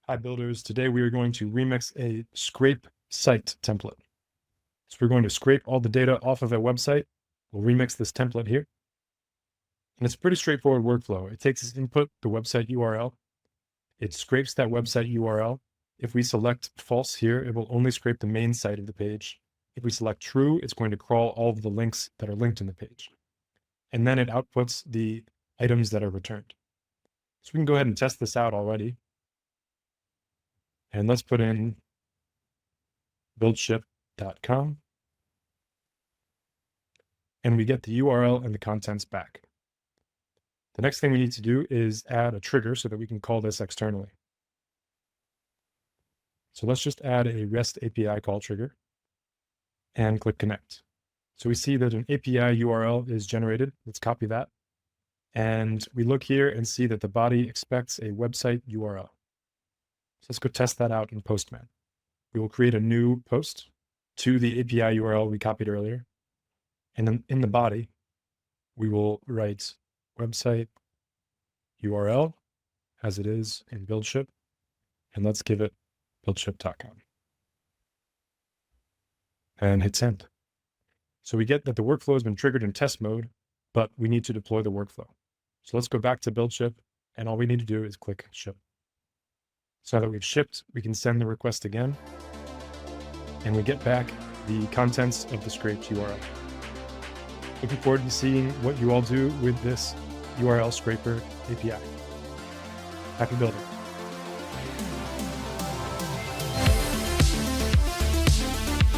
Hi builders, today we are going to remix a scrape site template. So we're going to scrape all the data off of a website. We'll remix this template here. And it's a pretty straightforward workflow. It takes as input the website URL. It scrapes that website URL. If we select false here, it will only scrape the main site of the page. If we select true, it's going to crawl all of the links that are linked in the page. And then it outputs the items that are returned. So we can go ahead and test this out already. And let's put in BuildShip.com. And we get the URL and the contents back. The next thing we need to do is add a trigger so that we can call this externally. So let's just add a REST API call trigger and click connect. So we see that an API URL is generated. Let's copy that. And we look here and see that the body expects a website URL. So let's go test that out in Postman. We will create a new post to the API URL we copied earlier. And then in the body, we will write website URL as it is in BuildShip. And let's give it BuildShip.com. And hit send. So we get that the workflow has been triggered in test mode, but we need to deploy the workflow. So let's go back to BuildShip, and all we need to do is click ship. So now that we've shipped, we can send the request again, and we get back the contents of the scraped URL. Looking forward to seeing what you all do with this URL scraper API. Happy building.